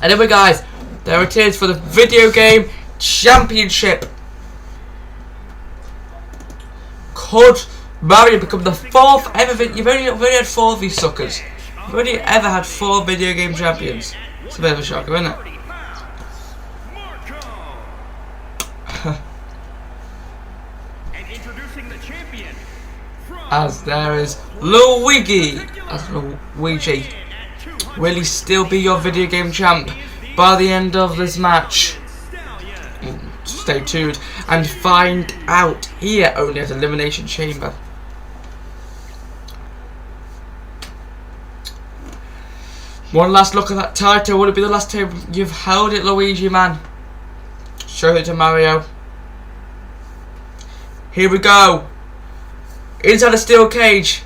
Anyway guys, there it is for the video game championship. Could Mario become the fourth ever? You've only had 4 of these suckers. You've only ever had 4 video game champions. It's a bit of a shocker, isn't it? As there is Luigi. As Luigi. Will he still be your video game champ by the end of this match? Stay tuned and find out here only at Elimination Chamber. One last look at that title. Will it be the last time you've held it, Luigi, man? Show it to Mario. Here we go. Inside a steel cage.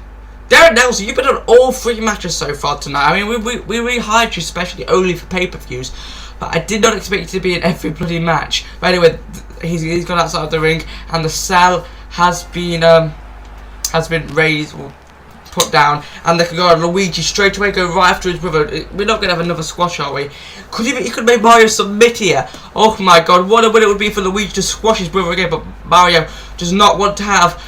Darren Nelson, you've been on all 3 matches so far tonight. I mean, we rehired you especially only for pay-per-views, but I did not expect you to be in every bloody match. But anyway, he's gone outside of the ring, and the cell has been raised, or put down, and they can go on Luigi straight away, go right after his brother. We're not gonna have another squash, are we? He could make Mario submit here. Oh my God, what a win it would be for Luigi to squash his brother again. But Mario does not want to have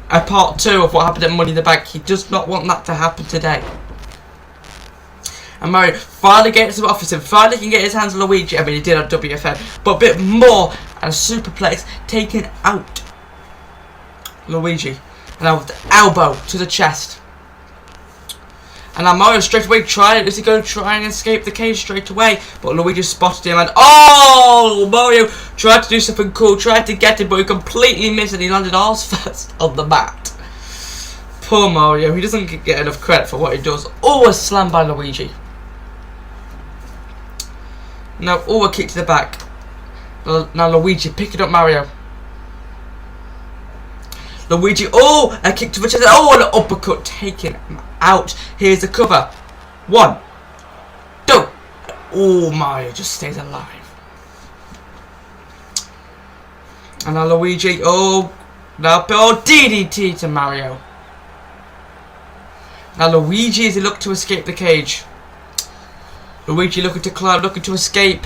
a part 2 of what happened at Money in the Bank. He does not want that to happen today. And Mario finally gets him off him. Finally can get his hands on Luigi. I mean, he did on WFN, but a bit more, and a superplex taken out Luigi. And now with the elbow to the chest. And now Mario straight away is he going to try and escape the cage straight away? But Luigi spotted him, and oh, Mario tried to do something cool, tried to get him, but he completely missed, and he landed arse first on the mat. Poor Mario, he doesn't get enough credit for what he does. Oh, a slam by Luigi. Now, oh, a kick to the back. Now Luigi picking up Mario. Luigi, oh, a kick to the chest, oh, an uppercut taken out. Here's the cover. 1, 2. Oh, Mario just stays alive. And now Luigi, oh, now DDT to Mario. Now Luigi, as he looked to escape the cage. Luigi looking to climb, looking to escape.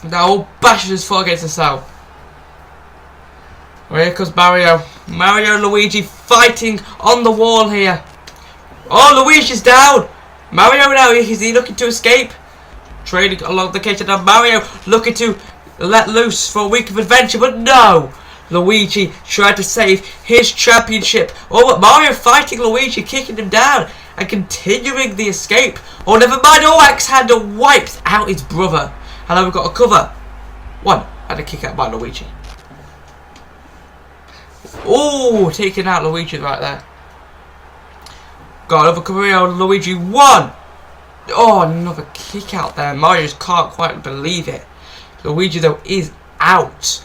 Now bashes his foot against the cell. Well, here comes Mario. Mario and Luigi fighting on the wall here. Oh, Luigi's down. Mario now, is he looking to escape? Trading along the cage, and now Mario looking to let loose for a week of adventure, but no. Luigi tried to save his championship. Oh, but Mario fighting Luigi, kicking him down and continuing the escape. Oh, never mind. Oh, X-Hander wipes out his brother. And now we've got a cover. 1 and a kick out by Luigi. Oh, taking out Luigi right there. Got another cover here on Luigi. 1. Oh, another kick out there. Mario just can't quite believe it. Luigi, though, is out.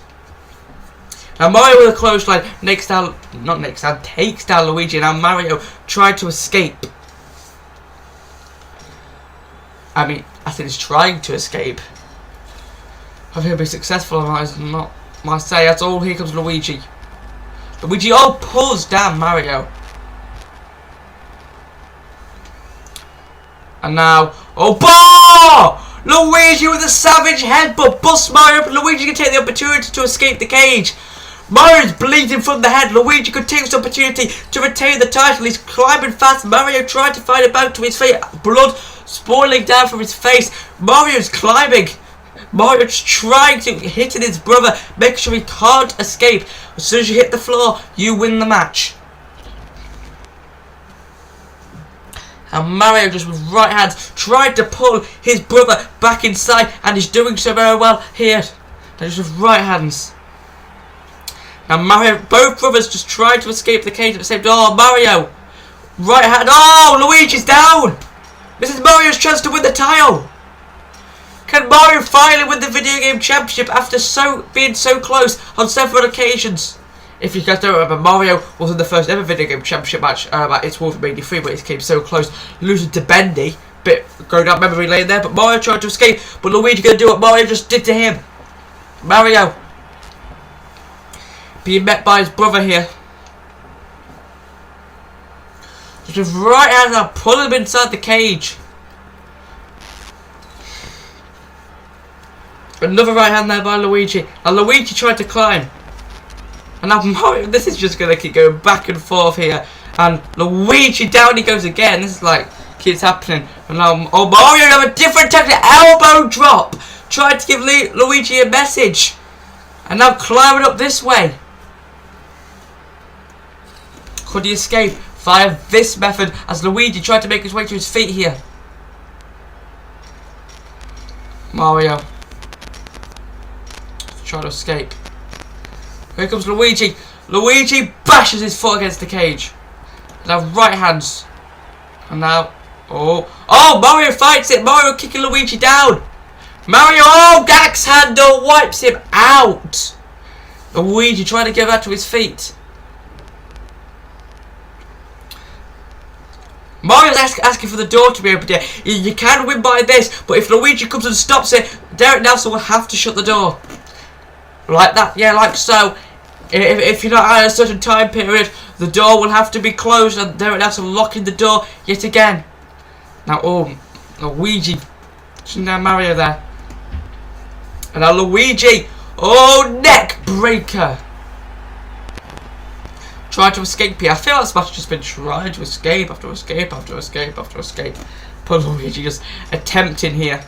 Now, Mario with a clothesline takes down Luigi. Now, Mario tried to escape. I mean, I think he's trying to escape. If he'll be successful or not is not my say. That's all. Here comes Luigi. Luigi, pulls down Mario. And now, Luigi with a savage headbutt busts Mario up. Luigi can take the opportunity to escape the cage. Mario's bleeding from the head. Luigi could take this opportunity to retain the title. He's climbing fast. Mario tried to find it back to his feet. Blood spoiling down from his face. Mario's climbing. Mario's trying to hit his brother, make sure he can't escape. As soon as you hit the floor, you win the match. And Mario just with right hands tried to pull his brother back inside, and he's doing so very well here. They're just with right hands. Now Mario, both brothers just tried to escape the cage at the same time. Oh, Mario! Right hand. Oh, Luigi's down! This is Mario's chance to win the title. Can Mario finally win the video game championship after being so close on several occasions? If you guys don't remember, Mario was in the first ever video game championship match at It's WrestleMania 3, but he came so close, losing to Bendy. Bit going down memory lane there, but Mario tried to escape. But Luigi gonna do what Mario just did to him. Mario being met by his brother here. Just with right hand now, pulling him inside the cage. Another right hand there by Luigi. And Luigi tried to climb. And now Mario, this is just going to keep going back and forth here. And Luigi, down he goes again. This is like, keeps happening. And now, Mario have a different technique. Elbow drop. Tried to give Luigi a message. And now climbing up this way. Could he escape via this method as Luigi tried to make his way to his feet here? Mario try to escape. Here comes Luigi. Luigi bashes his foot against the cage. Now right hands. And now, Mario fights it. Mario kicking Luigi down. Mario, Gax handle wipes him out. Luigi trying to get back to his feet. Mario's asking for the door to be opened here. You can win by this, but if Luigi comes and stops it, Derek Nelson will have to shut the door. Like that, yeah, like so. If you're not at a certain time period, the door will have to be closed, and Derek Nelson locking the door yet again. Now, Luigi, now Mario there, and now Luigi, neck breaker. Tried to escape here. I feel like this match has just been trying to escape after escape after escape after escape. But Luigi just attempting here.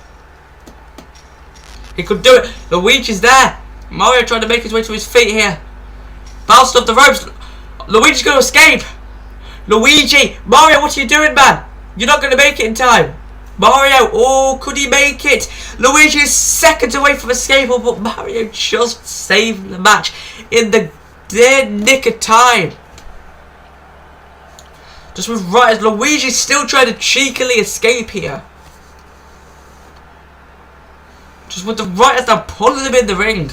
He could do it. Luigi's there. Mario trying to make his way to his feet here. Bounced off the ropes. Luigi's going to escape. Luigi. Mario, what are you doing, man? You're not going to make it in time. Mario. Could he make it? Luigi is seconds away from escape, but Mario just saved the match in the dead nick of time. Just with right as Luigi's still trying to cheekily escape here. Just with the right as they're pulling him in the ring.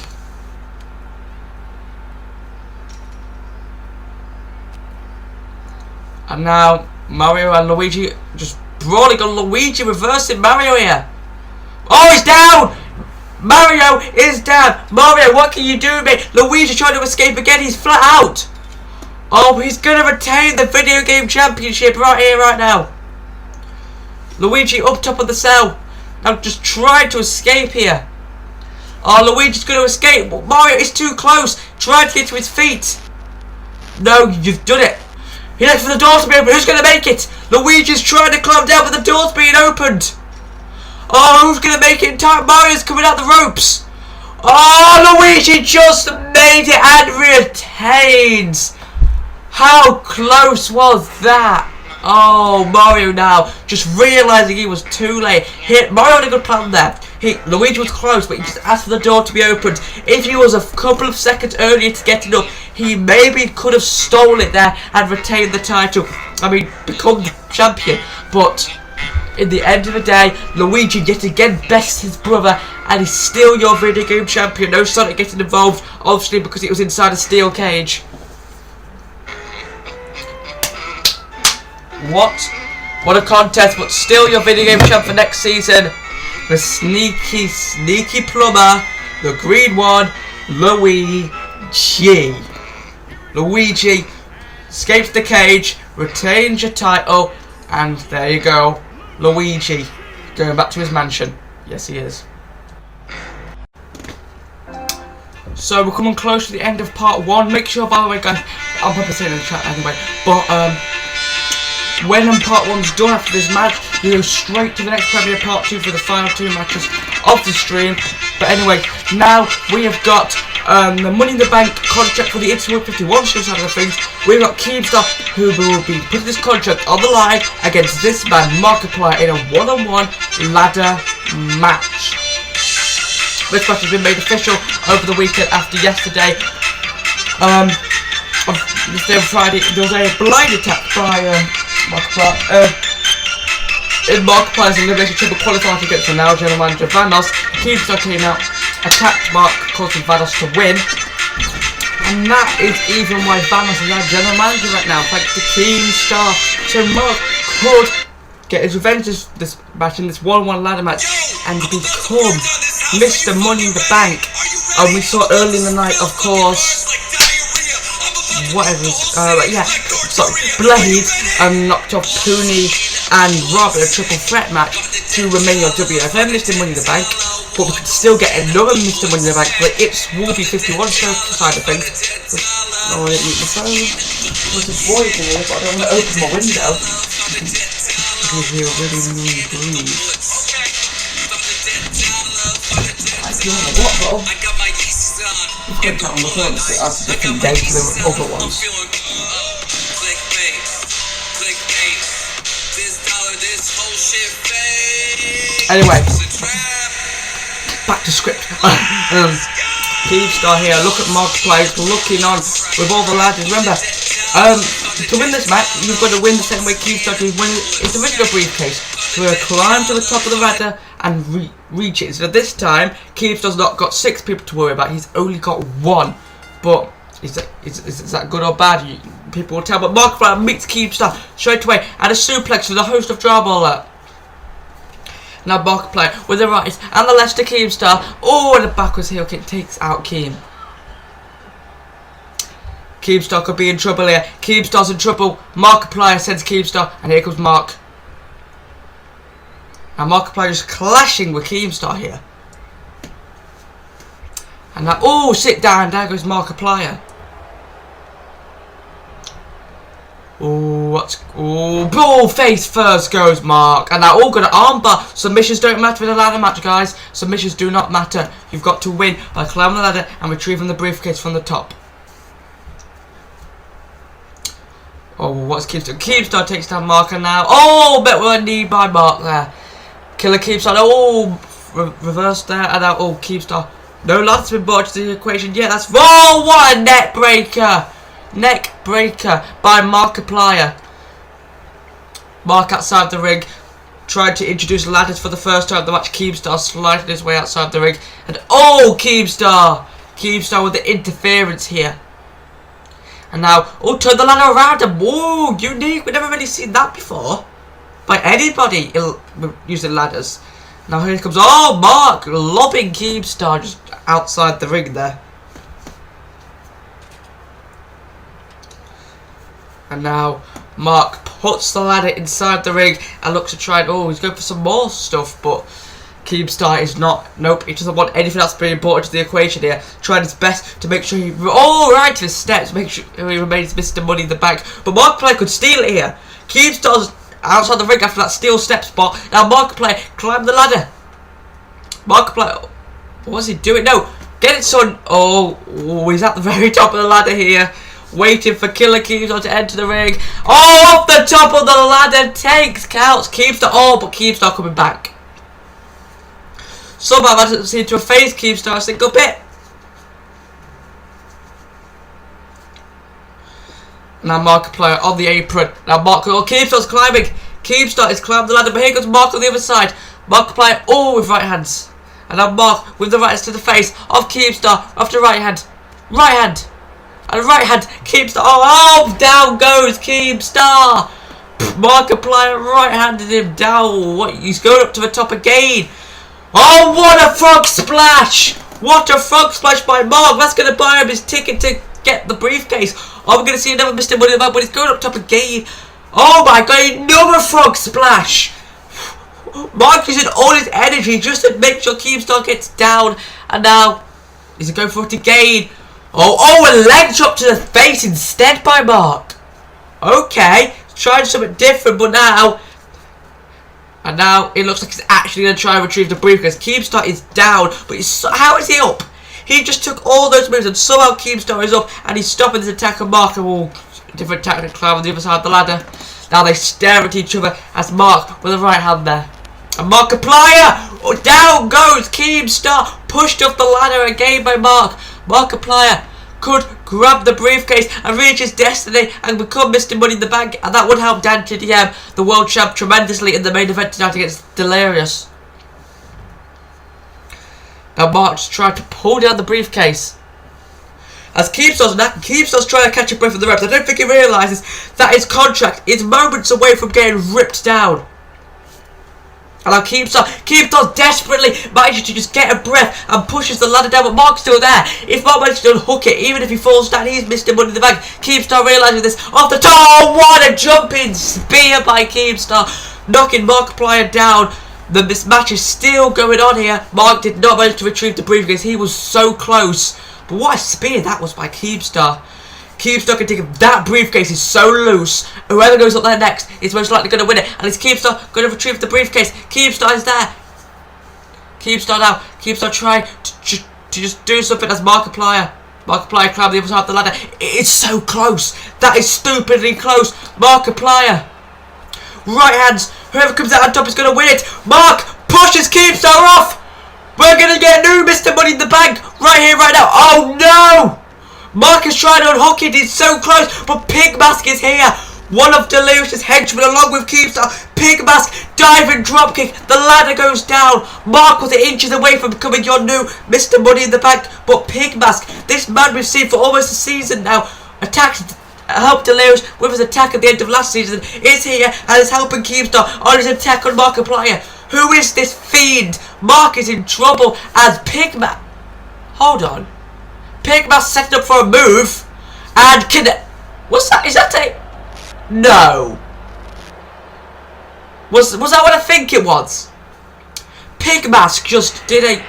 And now Mario and Luigi just brawling on Luigi, reversing Mario here. He's down! Mario is down. Mario, what can you do, mate? Luigi trying to escape again. He's flat out. He's going to retain the video game championship right here, right now. Luigi up top of the cell. Now just trying to escape here. Luigi's going to escape. Mario is too close. Trying to get to his feet. No, you've done it. He left for the door to be opened. Who's going to make it? Luigi's trying to climb down, but the door's being opened. Who's going to make it in time? Mario's coming out the ropes. Luigi just made it and retains. How close was that? Mario now just realising he was too late. Mario had a good plan there. Luigi was close, but he just asked for the door to be opened. If he was a couple of seconds earlier to get it up, he maybe could have stolen it there and retained the title. I mean, become the champion. But in the end of the day, Luigi yet again bests his brother, and he's still your video game champion. No Sonic getting involved, obviously because it was inside a steel cage. What a contest, but still your video game champ for next season. The sneaky plumber, the green one, Luigi. Luigi escapes the cage, retains your title, and there you go. Luigi going back to his mansion. Yes, he is. So we're coming close to the end of part 1. Make sure, by the way, guys, I'll probably say it in the chat anyway, but when part 1's done after this match, you go straight to the next premiere part 2 for the final 2 matches of the stream. But anyway, now we have got the Money in the Bank contract for the S7E15 show side of the things. We've got Keemstar, who will be putting this contract on the line against this man, Markiplier, in a one-on-one ladder match. This match has been made official over the weekend after yesterday. Yesterday on Friday, there was a blind attack by Markiplier. In Markiplier's Elimination Triple qualifier against the now general manager Vanos, Keemstar came out, attacked Mark, causing Vanos to win. And that is even why Vanos is our general manager right now, thanks to Keemstar. So Mark could get his revenge this match in this 1-1 ladder match and become Mr. Money in the Bank. And we saw early in the night, of course, whatever, Blade knocked off Pooney and Rob in a triple threat match to remain your WFM Mr. Money in the Bank, but we could still get another Mr. Money in the Bank for the S7E15 show side of things. Oh, I didn't mute my phone. There's a void in here, but I don't want to open my window. Because you're really annoying breeze. I feel like what though? I've got that on the phone, so that's a different day to the other ones. Anyway, back to script. Keemstar here, look at Markiplier looking on with all the lads. Remember, to win this match, you've got to win the same way Keemstar did win his original briefcase. So we'll climb to the top of the ladder and reach it. So this time, Keemstar's not got 6 people to worry about, he's only got 1. But is that good or bad? People will tell, but Markiplier meets Keemstar straight away and a suplex to the host of Drama Alert. Now Markiplier with the right and the left to Keemstar. Oh, and the backwards heel kick takes out Keem. Keemstar could be in trouble here. Keemstar's in trouble. Markiplier sends Keemstar, and here comes Mark. Now Markiplier is clashing with Keemstar here. And now, oh, sit down. There goes Markiplier. Oh, face first goes Mark. And now all got an armbar. Submissions don't matter in a ladder match, guys. Submissions do not matter. You've got to win by climbing the ladder and retrieving the briefcase from the top. Oh, what's Keemstar? Keemstar takes down Mark, and now, oh, bet we're a knee by Mark there. Killer Keemstar. Oh, reverse there. And now, oh, Keemstar. No ladder's been brought to the equation yet. That's, oh, what a neck breaker. Neck breaker by Markiplier. Mark outside the ring, tried to introduce ladders for the first time. The match, Keemstar sliding his way outside the ring, and oh, Keemstar with the interference here. And now, oh, turn the ladder around him. Whoa, unique. We've never really seen that before by anybody using ladders. Now here comes, oh, Mark lobbing Keemstar just outside the ring there. And now Mark puts the ladder inside the ring and looks to try and, oh, he's going for some more stuff, but Keemstar is not, nope, he doesn't want anything else to be important to the equation here. Trying his best to make sure he, oh, right to the steps, make sure he remains Mr. Money in the Bank. But Markiplier could steal it here. Keemstar's outside the ring after that steel step spot. Now Markiplier climbed the ladder. Markiplier, what's he doing? No, get it, son. Oh, he's at the very top of the ladder here, waiting for Killer Keemstar to enter the ring. Oh, off the top of the ladder, counts Keemstar. Oh, but Keemstar coming back. Somehow that doesn't seem to have phased Keemstar a single bit. Now Markiplier on the apron. Now Keemstar's climbing. Keemstar is climbing the ladder, but here goes Mark on the other side. Markiplier, all with right hands. And now Mark with the right hands to the face of Keemstar, off the right hand. Right hand. And right hand, Keemstar. Oh, down goes Keemstar. Markiplier right-handed him down. What? He's going up to the top again. Oh, what a frog splash! What a frog splash by Mark. That's going to buy him his ticket to get the briefcase. Oh, we're going to see another Mr. Money in the Bank, but he's going up top again. Oh my god, another frog splash! Mark using all his energy just to make sure Keemstar gets down. And now, he's going for it again. Oh, a leg drop to the face instead by Mark. Okay, trying something different, but now... And now, it looks like he's actually going to try and retrieve the briefcase. Keemstar is down, but how is he up? He just took all those moves and somehow Keemstar is up and he's stopping this attack of Mark. And different tactic climb on the other side of the ladder. Now they stare at each other as Mark with the right hand there. And Markiplier! Down goes Keemstar, pushed off the ladder again by Mark. Markiplier could grab the briefcase and reach his destiny and become Mr. Money in the Bank, and that would help Dan TDM, the world champ, tremendously in the main event tonight against Delirious. Now Mark's trying to pull down the briefcase. As Keemstar's trying to catch a breath of the reps, I don't think he realises that his contract is moments away from getting ripped down. And now Keemstar desperately manages to just get a breath and pushes the ladder down, but Mark's still there. If Mark manages to unhook it, even if he falls down, he's Mr. Money in the Bank. Keemstar realising this off the top. Oh, what a jumping spear by Keemstar, knocking Markiplier down. This match is still going on here. Mark did not manage to retrieve the briefcase. He was so close. But what a spear that was by Keemstar. Keemstar can take him. That briefcase is so loose. Whoever goes up there next is most likely going to win it. And it's Keemstar going to retrieve the briefcase. Keemstar is there. Keemstar now. Keemstar trying to just do something as Markiplier. Markiplier climbing the other side of the ladder. It's so close. That is stupidly close. Markiplier. Right hands. Whoever comes out on top is going to win it. Mark pushes Keemstar off. We're going to get a new Mr. Money in the Bank right here, right now. Oh no! Mark is trying to unhook it, he's so close, but Pigmask is here. One of Delirious's henchmen along with Keemstar. Pigmask, diving dropkick, the ladder goes down. Mark was inches away from becoming your new Mr. Money in the Bank, but Pigmask, this man we've seen for almost a season now, helped Delirious with his attack at the end of last season, is here and is helping Keemstar on his attack on Markiplier. Who is this fiend? Mark is in trouble as Pigmask. Hold on. Pigmask setting up for a move, and what's that? Is that a... No. Was that what I think it was? Pigmask just did a...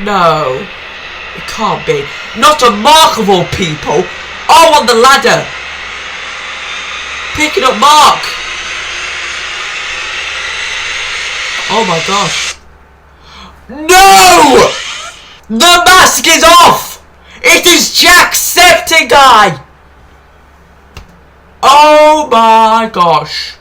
No. It can't be. Not a Mark of all people. Oh, on the ladder. Picking up Mark. Oh my gosh. No! The mask is off! It is Jacksepticeye! Oh my gosh.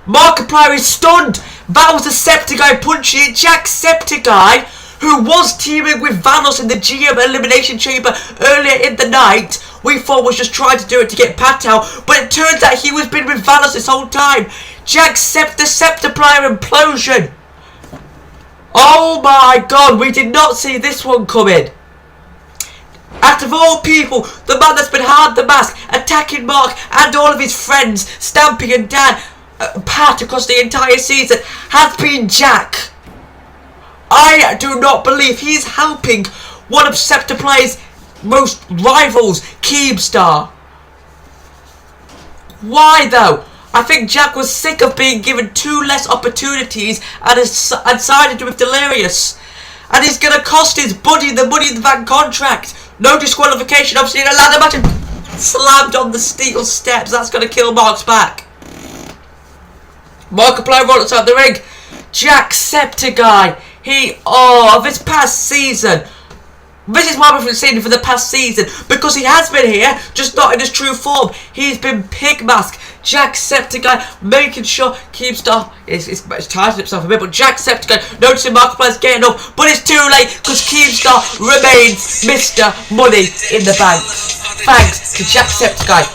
Markiplier is stunned. That was the Septiceye punching Jacksepticeye, who was teaming with Vanos in the GM Elimination Chamber earlier in the night. We thought was just trying to do it to get Pat out, but it turns out he was been with Vanos this whole time. Jacksepticeye implosion. Oh my god, we did not see this one coming. Out of all people, the man that's been hard the mask, attacking Mark and all of his friends, Stampy and Dan, Pat across the entire season, has been Jack. I do not believe he's helping one of Septipliers' most rivals, Keemstar. Why though? I think Jack was sick of being given 2 less opportunities and sided with Delirious. And he's going to cost his buddy the Money in the Bank contract. No disqualification, obviously in a ladder match and slammed on the steel steps. That's going to kill Mark's back. Markiplier rolled outside the ring. Jacksepticeye. Of his past season. This is why we've been seeing him for the past season. Because he has been here, just not in his true form. He's been Pigmask. Jacksepticeye making sure Keemstar is tightened himself a bit, but Jacksepticeye noticing Markiplier's getting up, but it's too late because Keemstar remains Mr. Money in the Bank. Thanks to Jacksepticeye.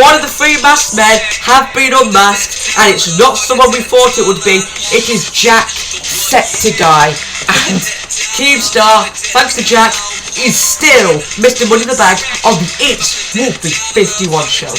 One of the 3 masked men have been unmasked, and it's not someone we thought it would be. It is Jacksepticeye, and Keemstar, thanks to Jack, is still Mr. Money in the Bank on the It's Wolfie 51 show.